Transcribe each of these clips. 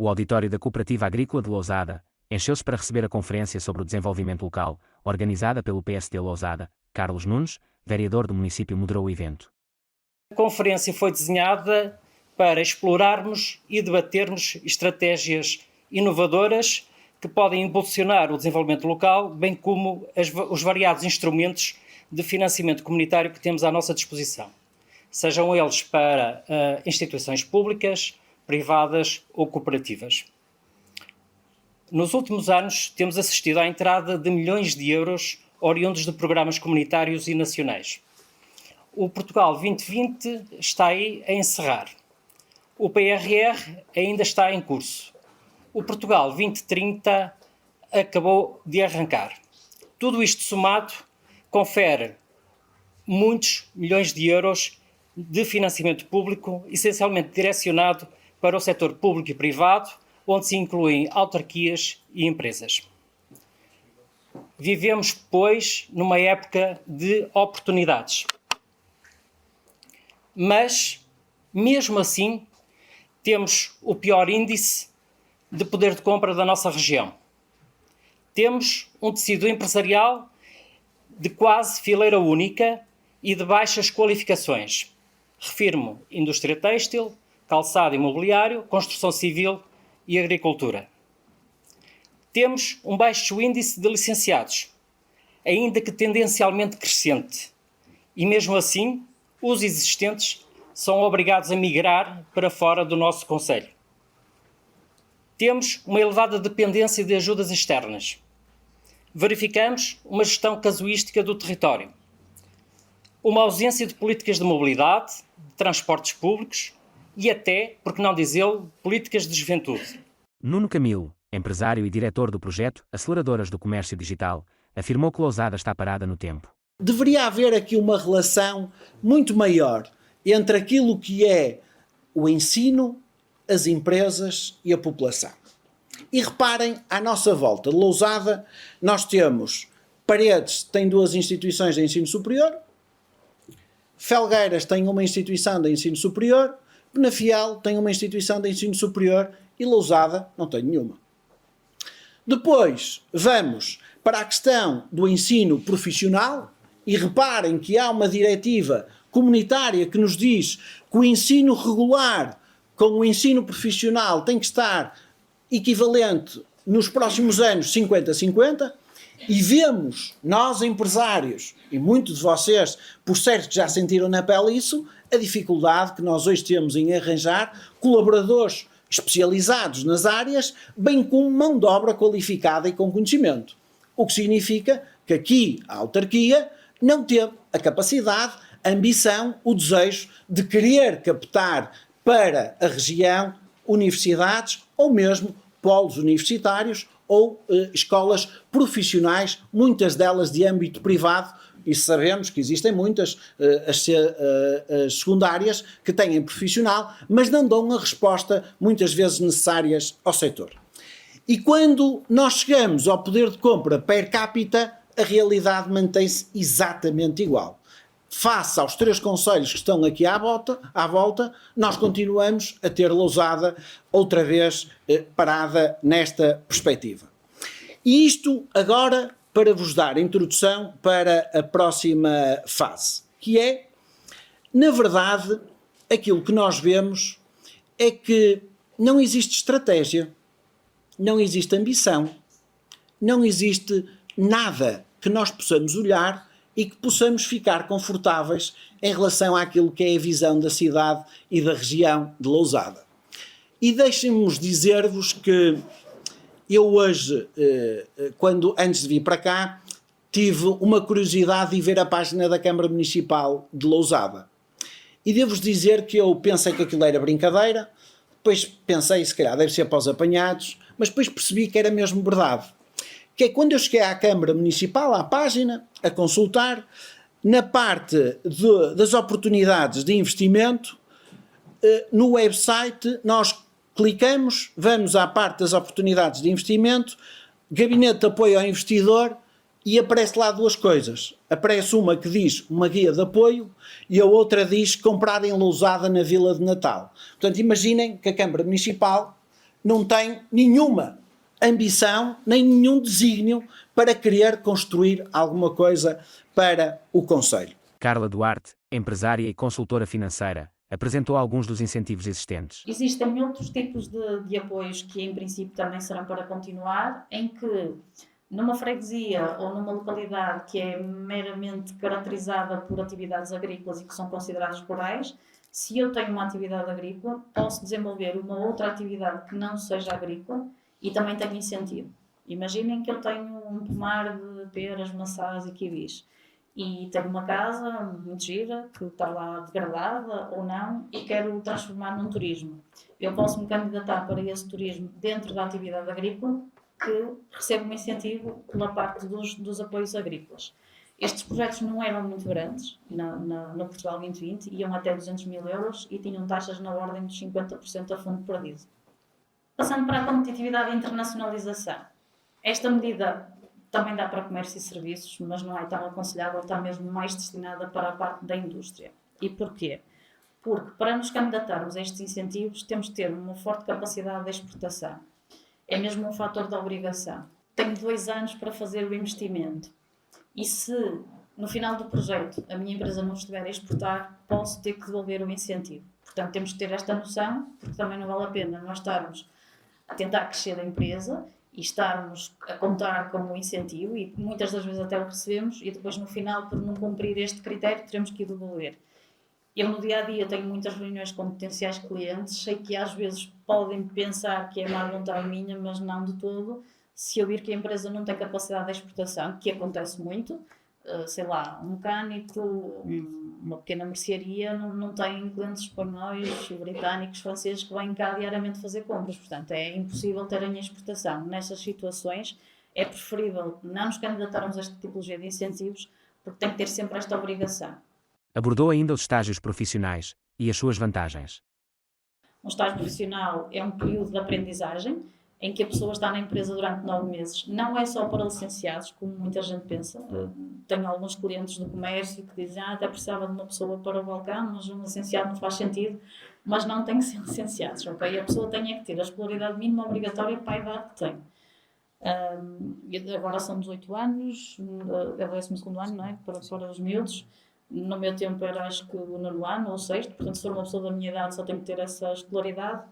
O auditório da Cooperativa Agrícola de Lousada encheu-se para receber a conferência sobre o desenvolvimento local, organizada pelo PSD Lousada. Carlos Nunes, vereador do município, moderou o evento. A conferência foi desenhada para explorarmos e debatermos estratégias inovadoras que podem impulsionar o desenvolvimento local, bem como os variados instrumentos de financiamento comunitário que temos à nossa disposição, sejam eles para instituições públicas, privadas ou cooperativas. Nos últimos anos, temos assistido à entrada de milhões de euros oriundos de programas comunitários e nacionais. O Portugal 2020 está aí a encerrar. O PRR ainda está em curso. O Portugal 2030 acabou de arrancar. Tudo isto somado confere muitos milhões de euros de financiamento público, essencialmente direcionado para o setor público e privado, onde se incluem autarquias e empresas. Vivemos, pois, numa época de oportunidades. Mas, mesmo assim, temos o pior índice de poder de compra da nossa região. Temos um tecido empresarial de quase fileira única e de baixas qualificações. Refiro-me indústria têxtil, calçado e mobiliário, construção civil e agricultura. Temos um baixo índice de licenciados, ainda que tendencialmente crescente, e mesmo assim, os existentes são obrigados a migrar para fora do nosso concelho. Temos uma elevada dependência de ajudas externas. Verificamos uma gestão casuística do território, uma ausência de políticas de mobilidade, de transportes públicos e até, por que não dizê-lo, políticas de juventude. Nuno Camilo, empresário e diretor do projeto Aceleradoras do Comércio Digital, afirmou que Lousada está parada no tempo. Deveria haver aqui uma relação muito maior entre aquilo que é o ensino, as empresas e a população. E reparem, à nossa volta de Lousada, nós temos Paredes, tem 2 instituições de ensino superior, Felgueiras tem uma instituição de ensino superior, Penafiel tem uma instituição de ensino superior e Lousada não tem nenhuma. Depois vamos para a questão do ensino profissional e reparem que há uma diretiva comunitária que nos diz que o ensino regular com o ensino profissional tem que estar equivalente nos próximos anos 50-50 e vemos nós empresários e muitos de vocês por certo que já sentiram na pele isso, a dificuldade que nós hoje temos em arranjar colaboradores especializados nas áreas, bem como mão de obra qualificada e com conhecimento. O que significa que aqui a autarquia não teve a capacidade, a ambição, o desejo de querer captar para a região universidades ou mesmo polos universitários ou escolas profissionais, muitas delas de âmbito privado, e sabemos que existem muitas, as secundárias, que têm profissional, mas não dão a resposta muitas vezes necessárias ao setor. E quando nós chegamos ao poder de compra per capita, a realidade mantém-se exatamente igual. Face aos 3 concelhos que estão aqui à volta, nós continuamos a ter Lousada outra vez parada nesta perspectiva. E isto agora para vos dar a introdução para a próxima fase, que é, na verdade, aquilo que nós vemos é que não existe estratégia, não existe ambição, não existe nada que nós possamos olhar e que possamos ficar confortáveis em relação àquilo que é a visão da cidade e da região de Lousada. E deixem-me dizer-vos que eu hoje, antes de vir para cá, tive uma curiosidade de ver a página da Câmara Municipal de Lousada. E devo-vos dizer que eu pensei que aquilo era brincadeira, depois pensei, se calhar deve ser para os apanhados, mas depois percebi que era mesmo verdade. Que é quando eu cheguei à Câmara Municipal, à página, a consultar, na parte das oportunidades de investimento, no website nós clicamos, vamos à parte das oportunidades de investimento, Gabinete de Apoio ao Investidor, e aparece lá 2 coisas. Aparece uma que diz uma guia de apoio e a outra diz comprar em Lousada na Vila de Natal. Portanto, imaginem que a Câmara Municipal não tem nenhuma ambição, nem nenhum desígnio para querer construir alguma coisa para o Conselho. Carla Duarte, empresária e consultora financeira, apresentou alguns dos incentivos existentes. Existem outros tipos de apoios que, em princípio, também serão para continuar, em que numa freguesia ou numa localidade que é meramente caracterizada por atividades agrícolas e que são consideradas rurais, se eu tenho uma atividade agrícola, posso desenvolver uma outra atividade que não seja agrícola e também tenho incentivo. Imaginem que eu tenho um pomar de peras, maçãs e kiwis e tenho uma casa muito gira que está lá degradada ou não e quero transformar num turismo. Eu posso me candidatar para esse turismo dentro da atividade agrícola que recebe um incentivo pela parte dos apoios agrícolas. Estes projetos não eram muito grandes no Portugal 2020, iam até 200 mil euros e tinham taxas na ordem dos 50% a fundo perdido. Passando para a competitividade e internacionalização. Esta medida também dá para comércio e serviços, mas não é tão aconselhável, está mesmo mais destinada para a parte da indústria. E porquê? Porque para nos candidatarmos a estes incentivos temos de ter uma forte capacidade de exportação. É mesmo um fator de obrigação. Tenho 2 anos para fazer o investimento. E se no final do projeto a minha empresa não estiver a exportar, posso ter que devolver o incentivo. Portanto, temos que ter esta noção, porque também não vale a pena nós estarmos a tentar crescer a empresa e estarmos a contar com o incentivo, e muitas das vezes até o recebemos, e depois no final, por não cumprir este critério, teremos que o devolver. Eu no dia-a-dia tenho muitas reuniões com potenciais clientes, sei que às vezes podem pensar que é má vontade minha, mas não de todo. Se eu vir que a empresa não tem capacidade de exportação, que acontece muito, sei lá, um mecânico, uma pequena mercearia, não tem clientes espanhóis, britânicos, franceses que vêm cá diariamente fazer compras. Portanto, é impossível terem a exportação. Nessas situações, é preferível não nos candidatarmos a esta tipologia de incentivos, porque tem que ter sempre esta obrigação. Abordou ainda os estágios profissionais e as suas vantagens. Um estágio profissional é um período de aprendizagem em que a pessoa está na empresa durante 9 meses. Não é só para licenciados, como muita gente pensa. Tenho alguns clientes do comércio que dizem até precisava de uma pessoa para o balcão, mas um licenciado não faz sentido, mas não tem que ser licenciados, ok? A pessoa tem que ter a escolaridade mínima obrigatória para a idade que tem. Agora são 18 anos, é o 12º ano, não é? Para os miúdos. No meu tempo era, acho que, o 9º ano ou o 6º, portanto, se for uma pessoa da minha idade só tem que ter essa escolaridade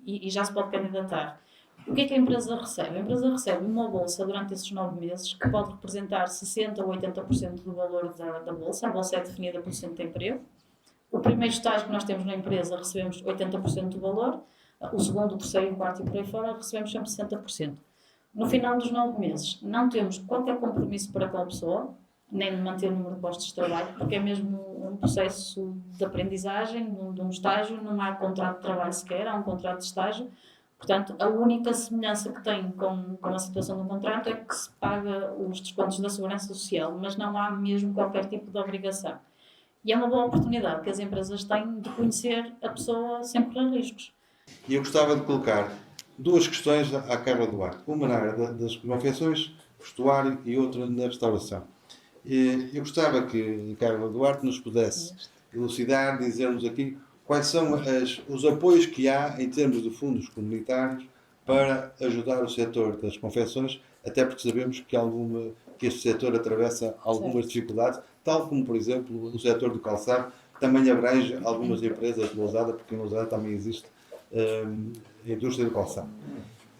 e já se pode candidatar. O que é que a empresa recebe? A empresa recebe uma bolsa durante esses 9 meses que pode representar 60% ou 80% do valor da bolsa. A bolsa é definida pelo Centro de Emprego. O primeiro estágio que nós temos na empresa recebemos 80% do valor. O segundo, o terceiro, o quarto e por aí fora recebemos sempre 60%. No final dos 9 meses não temos qualquer compromisso para com a pessoa, nem de manter o número de postos de trabalho, porque é mesmo um processo de aprendizagem, de um estágio, não há contrato de trabalho sequer, há um contrato de estágio. Portanto, a única semelhança que tem com a situação do contrato é que se paga os descontos da Segurança Social, mas não há mesmo qualquer tipo de obrigação. E é uma boa oportunidade que as empresas têm de conhecer a pessoa sem correr riscos. E eu gostava de colocar 2 questões à Carla Duarte. Uma na área das confecções, vestuário, e outra na restauração. Eu gostava que a Carla Duarte nos pudesse elucidar, dizer-nos aqui quais são os apoios que há em termos de fundos comunitários para ajudar o setor das confecções, até porque sabemos que este setor atravessa algumas dificuldades, tal como, por exemplo, o setor do calçado também abrange algumas empresas de Lousada, porque em Lousada também existe a indústria do calçado.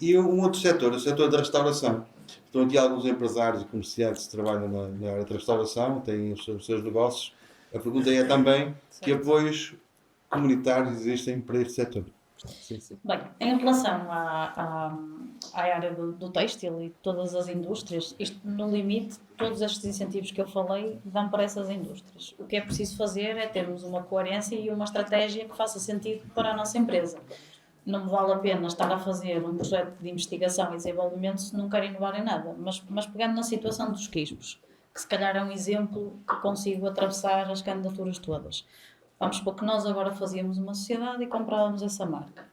E um outro setor, o setor da restauração. Estão aqui alguns empresários e comerciantes que trabalham na área da restauração, têm os seus negócios. A pergunta é também que apoios comunitários existem para este setor. Sim. Bem, em relação à área do têxtil e todas as indústrias, isto no limite, todos estes incentivos que eu falei dão para essas indústrias. O que é preciso fazer é termos uma coerência e uma estratégia que faça sentido para a nossa empresa. Não me vale a pena estar a fazer um projeto de investigação e desenvolvimento se não quero inovar em nada, mas pegando na situação dos quispos, que se calhar é um exemplo que consigo atravessar as candidaturas todas. Vamos supor que nós agora fazíamos uma sociedade e comprávamos essa marca.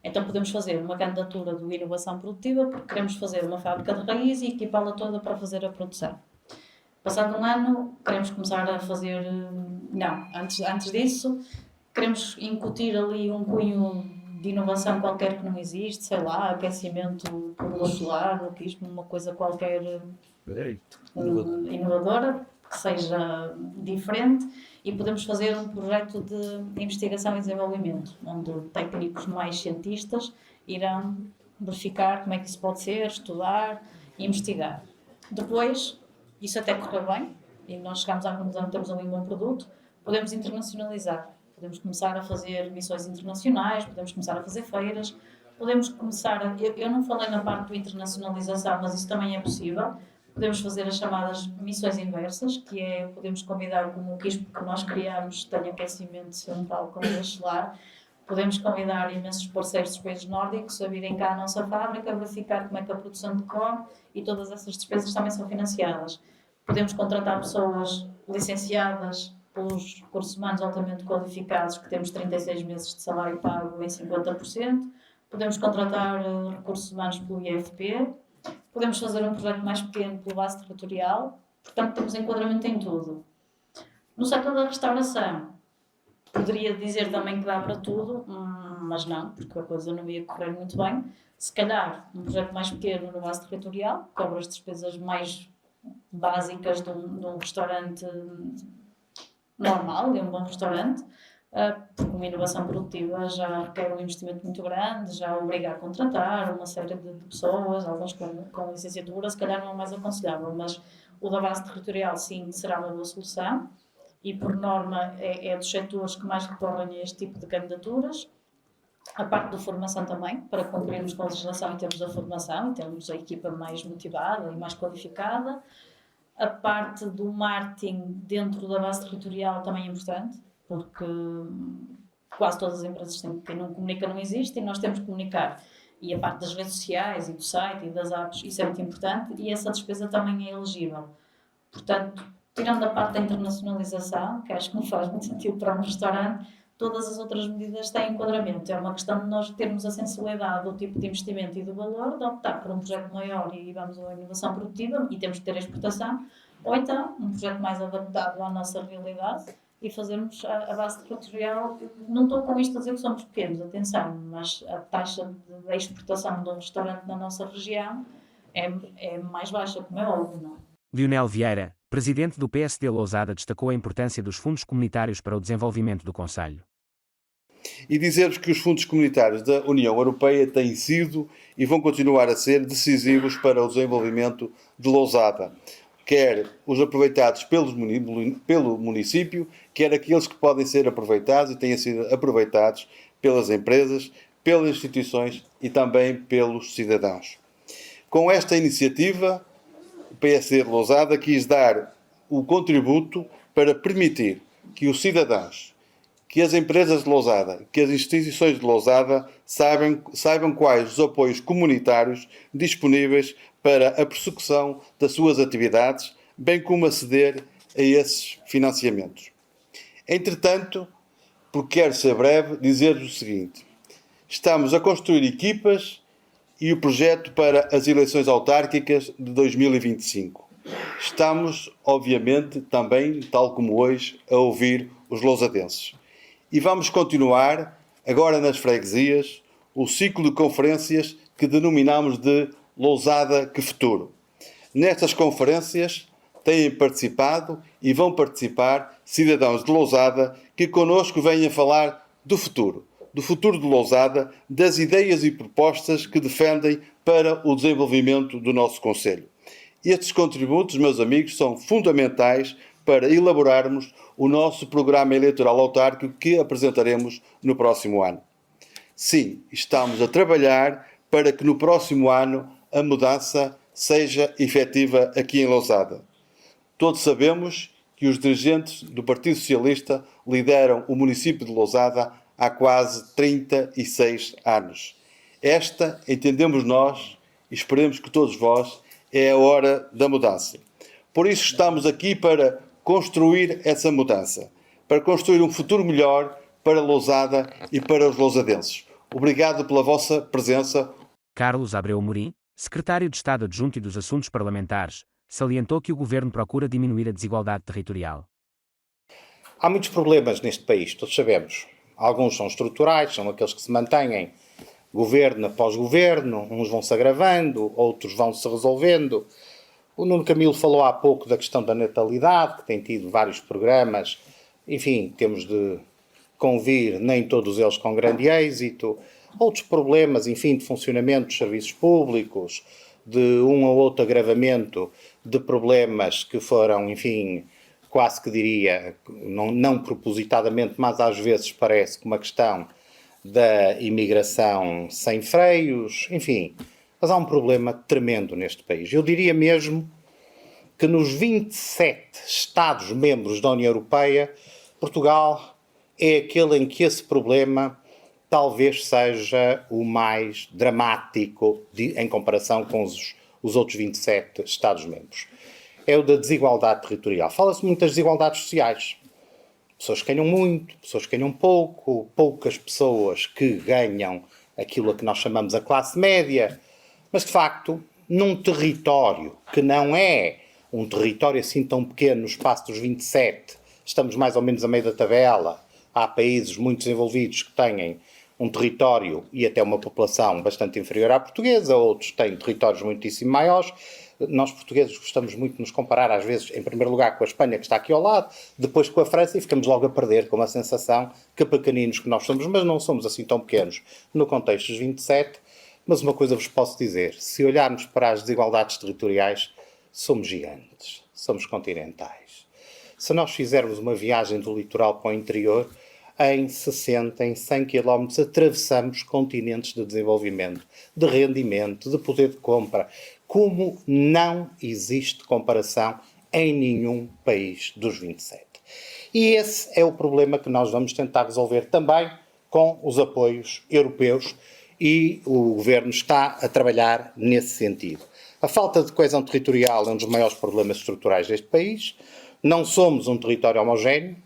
Então podemos fazer uma candidatura de inovação produtiva porque queremos fazer uma fábrica de raiz e equipá-la toda para fazer a produção. Passado um ano, queremos começar a fazer... Não, antes disso, queremos incutir ali um cunho de inovação qualquer que não existe, sei lá, aquecimento por luz solar, uma coisa qualquer inovadora, que seja diferente, e podemos fazer um projeto de investigação e desenvolvimento, onde técnicos mais cientistas irão verificar como é que isso pode ser, estudar e investigar. Depois, isso até correr bem, e nós chegamos à conclusão que temos ali um bom produto, podemos internacionalizar. Podemos começar a fazer missões internacionais, podemos começar a fazer feiras, podemos começar a... Eu não falei na parte da internacionalização, mas isso também é possível. Podemos fazer as chamadas missões inversas, que é, podemos convidar, como o quispo que nós criamos tem aquecimento central com luz solar, podemos convidar imensos parceiros dos países nórdicos a virem cá à nossa fábrica, verificar como é que a produção decorre, e todas essas despesas também são financiadas. Podemos contratar pessoas licenciadas pelos recursos humanos altamente qualificados, que temos 36 meses de salário pago em 50%. Podemos contratar recursos humanos pelo IFP. Podemos fazer um projeto mais pequeno pelo base territorial. Portanto, temos enquadramento em tudo. No setor da restauração, poderia dizer também que dá para tudo, mas não, porque a coisa não ia correr muito bem. Se calhar, um projeto mais pequeno no base territorial, cobre as despesas mais básicas de um restaurante normal, de um bom restaurante, porque uma inovação produtiva já requer um investimento muito grande, já obriga a contratar uma série de pessoas, alguns com licenciatura, se calhar não é mais aconselhável, mas o da base territorial sim será uma boa solução, e por norma é dos setores que mais recorrem a este tipo de candidaturas. A parte da formação também, para cumprirmos com a legislação em termos da formação, em termos da equipa mais motivada e mais qualificada. A parte do marketing dentro da base territorial também é importante, porque quase todas as empresas têm, quem não comunica não existe, e nós temos que comunicar. E a parte das redes sociais e do site e das apps, isso é muito importante, e essa despesa também é elegível. Portanto, tirando a parte da internacionalização, que acho que não faz muito sentido para um restaurante, todas as outras medidas têm enquadramento. É uma questão de nós termos a sensibilidade do tipo de investimento e do valor, de optar por um projeto maior e vamos a uma inovação produtiva e temos que ter a exportação, ou então um projeto mais adaptado à nossa realidade e fazermos a base territorial. Não estou com isto a dizer que somos pequenos, atenção, mas a taxa de exportação de um restaurante na nossa região é mais baixa, como é óbvio, não é? Lionel Vieira, presidente do PSD Lousada, destacou a importância dos fundos comunitários para o desenvolvimento do concelho. E dizer-vos que os fundos comunitários da União Europeia têm sido e vão continuar a ser decisivos para o desenvolvimento de Lousada, quer os aproveitados pelo município, quer aqueles que podem ser aproveitados e têm sido aproveitados pelas empresas, pelas instituições e também pelos cidadãos. Com esta iniciativa, o PSD de Lousada quis dar o contributo para permitir que os cidadãos, que as empresas de Lousada, que as instituições de Lousada saibam quais os apoios comunitários disponíveis para a prossecução das suas atividades, bem como aceder a esses financiamentos. Entretanto, porque quero ser breve, dizer-vos o seguinte: estamos a construir equipas e o projeto para as eleições autárquicas de 2025. Estamos, obviamente, também, tal como hoje, a ouvir os lousadenses. E vamos continuar, agora nas freguesias, o ciclo de conferências que denominamos de Lousada que Futuro. Nestas conferências têm participado e vão participar cidadãos de Lousada que connosco venham falar do futuro de Lousada, das ideias e propostas que defendem para o desenvolvimento do nosso concelho. Estes contributos, meus amigos, são fundamentais para elaborarmos o nosso programa eleitoral autárquico que apresentaremos no próximo ano. Sim, estamos a trabalhar para que no próximo ano a mudança seja efetiva aqui em Lousada. Todos sabemos que os dirigentes do Partido Socialista lideram o município de Lousada há quase 36 anos. Esta, entendemos nós, e esperemos que todos vós, é a hora da mudança. Por isso estamos aqui para construir essa mudança, para construir um futuro melhor para Lousada e para os lousadenses. Obrigado pela vossa presença. Carlos Abreu Amorim, secretário de Estado Adjunto e dos Assuntos Parlamentares, salientou que o governo procura diminuir a desigualdade territorial. Há muitos problemas neste país, todos sabemos. Alguns são estruturais, são aqueles que se mantêm governo após governo, uns vão-se agravando, outros vão-se resolvendo. O Nuno Camilo falou há pouco da questão da natalidade, que tem tido vários programas. Enfim, temos de convir, nem todos eles com grande êxito. Outros problemas, enfim, de funcionamento dos serviços públicos, de um ou outro agravamento de problemas que foram, enfim, quase que diria, não propositadamente, mas às vezes parece que uma questão da imigração sem freios, enfim. Mas há um problema tremendo neste país. Eu diria mesmo que nos 27 Estados-membros da União Europeia, Portugal é aquele em que esse problema talvez seja o mais dramático em comparação com os outros 27 Estados-membros. É o da desigualdade territorial. Fala-se muito das desigualdades sociais. Pessoas que ganham muito, pessoas que ganham pouco, poucas pessoas que ganham aquilo a que nós chamamos a classe média. Mas, de facto, num território que não é um território assim tão pequeno, no espaço dos 27, estamos mais ou menos a meio da tabela. Há países muito desenvolvidos que têm um território e até uma população bastante inferior à portuguesa, outros têm territórios muitíssimo maiores. Nós portugueses gostamos muito de nos comparar, às vezes, em primeiro lugar com a Espanha, que está aqui ao lado, depois com a França, e ficamos logo a perder com a sensação que pequeninos que nós somos, mas não somos assim tão pequenos no contexto dos 27. Mas uma coisa vos posso dizer, se olharmos para as desigualdades territoriais, somos gigantes, somos continentais. Se nós fizermos uma viagem do litoral para o interior, em 60, em 100 km, atravessamos continentes de desenvolvimento, de rendimento, de poder de compra, como não existe comparação em nenhum país dos 27. E esse é o problema que nós vamos tentar resolver também com os apoios europeus, e o Governo está a trabalhar nesse sentido. A falta de coesão territorial é um dos maiores problemas estruturais deste país. Não somos um território homogéneo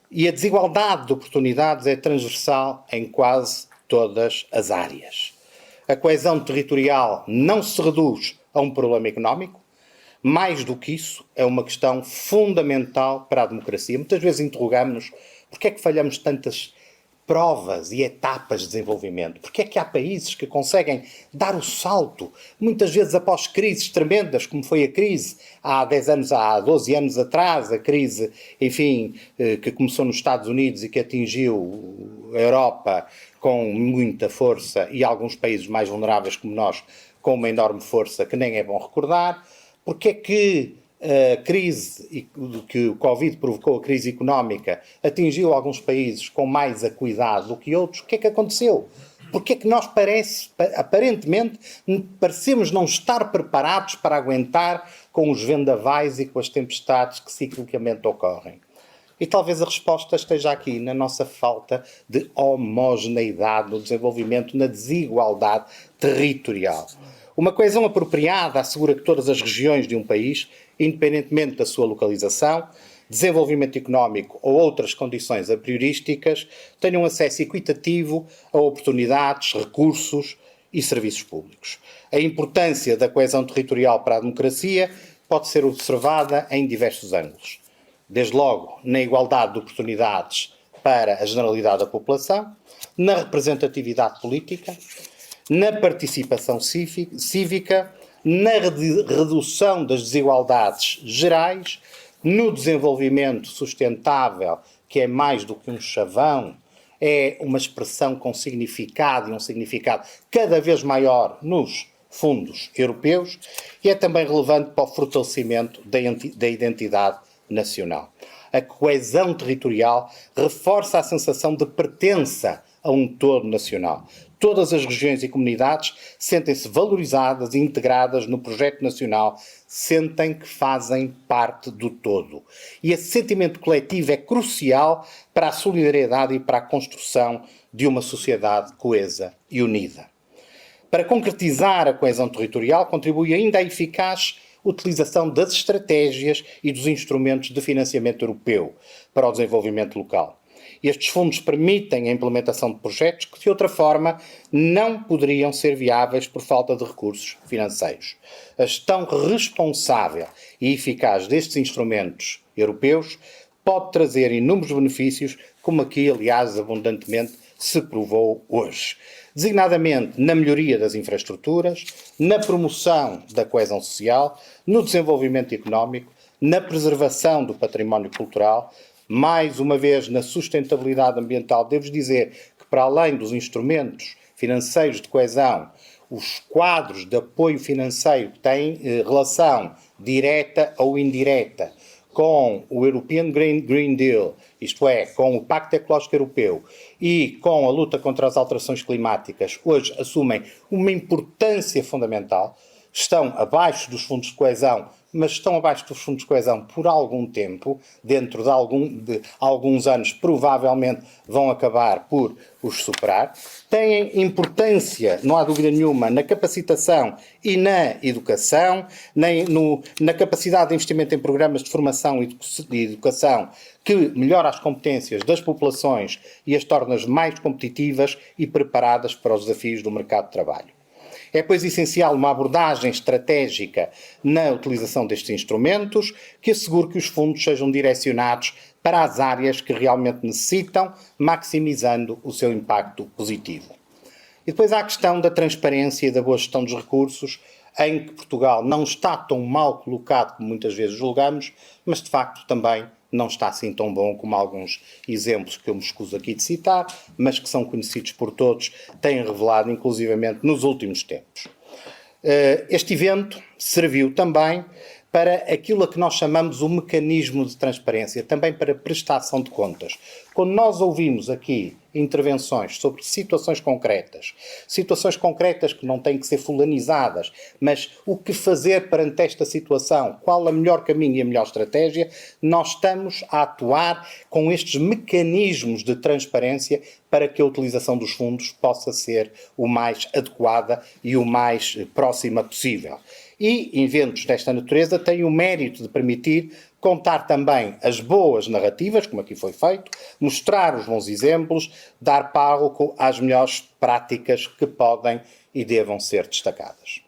e a desigualdade de oportunidades é transversal em quase todas as áreas. A coesão territorial não se reduz a um problema económico. Mais do que isso, é uma questão fundamental para a democracia. Muitas vezes interrogamos-nos porque é que falhamos tantas provas e etapas de desenvolvimento. Porque é que há países que conseguem dar o salto, muitas vezes após crises tremendas, como foi a crise há 10 anos, há 12 anos atrás, a crise, enfim, que começou nos Estados Unidos e que atingiu a Europa com muita força e alguns países mais vulneráveis como nós com uma enorme força que nem é bom recordar. Porque é que a crise que o Covid provocou, a crise económica, atingiu alguns países com mais acuidado do que outros? O que é que aconteceu? Porque é que nós aparentemente parecemos não estar preparados para aguentar com os vendavais e com as tempestades que ciclicamente ocorrem? E talvez a resposta esteja aqui, na nossa falta de homogeneidade no desenvolvimento, na desigualdade territorial. Uma coesão apropriada assegura que todas as regiões de um país, independentemente da sua localização, desenvolvimento económico ou outras condições a priorísticas, tenham acesso equitativo a oportunidades, recursos e serviços públicos. A importância da coesão territorial para a democracia pode ser observada em diversos ângulos. Desde logo, na igualdade de oportunidades para a generalidade da população, na representatividade política, na participação cívica, na redução das desigualdades gerais, no desenvolvimento sustentável, que é mais do que um chavão, é uma expressão com significado e um significado cada vez maior nos fundos europeus, e é também relevante para o fortalecimento da identidade nacional. A coesão territorial reforça a sensação de pertença a um todo nacional. Todas as regiões e comunidades sentem-se valorizadas e integradas no projeto nacional, sentem que fazem parte do todo. E esse sentimento coletivo é crucial para a solidariedade e para a construção de uma sociedade coesa e unida. Para concretizar a coesão territorial, contribui ainda a eficaz utilização das estratégias e dos instrumentos de financiamento europeu para o desenvolvimento local. Estes fundos permitem a implementação de projetos que, de outra forma, não poderiam ser viáveis por falta de recursos financeiros. A gestão responsável e eficaz destes instrumentos europeus pode trazer inúmeros benefícios como aqui, aliás, abundantemente se provou hoje. Designadamente na melhoria das infraestruturas, na promoção da coesão social, no desenvolvimento económico, na preservação do património cultural, mais uma vez na sustentabilidade ambiental. Devo dizer que, para além dos instrumentos financeiros de coesão, os quadros de apoio financeiro têm relação direta ou indireta com o European Green Deal, isto é, com o Pacto Ecológico Europeu e com a luta contra as alterações climáticas, hoje assumem uma importância fundamental. Estão abaixo dos fundos de coesão, mas estão abaixo dos fundos de coesão por algum tempo, dentro de alguns anos provavelmente vão acabar por os superar. Têm importância, não há dúvida nenhuma, na capacitação e na educação, na capacidade de investimento em programas de formação e educação que melhora as competências das populações e as torna mais competitivas e preparadas para os desafios do mercado de trabalho. É, pois, essencial uma abordagem estratégica na utilização destes instrumentos que assegure que os fundos sejam direcionados para as áreas que realmente necessitam, maximizando o seu impacto positivo. E depois há a questão da transparência e da boa gestão dos recursos, em que Portugal não está tão mal colocado como muitas vezes julgamos, mas de facto também não está assim tão bom como alguns exemplos que eu me escuso aqui de citar, mas que são conhecidos por todos, têm revelado inclusivamente nos últimos tempos. Este evento serviu também para aquilo a que nós chamamos o mecanismo de transparência, também para prestação de contas. Quando nós ouvimos aqui intervenções sobre situações concretas que não têm que ser fulanizadas, mas o que fazer perante esta situação, qual o melhor caminho e a melhor estratégia, nós estamos a atuar com estes mecanismos de transparência para que a utilização dos fundos possa ser o mais adequada e o mais próxima possível. E eventos desta natureza têm o mérito de permitir contar também as boas narrativas, como aqui foi feito, mostrar os bons exemplos, dar palco às melhores práticas que podem e devam ser destacadas.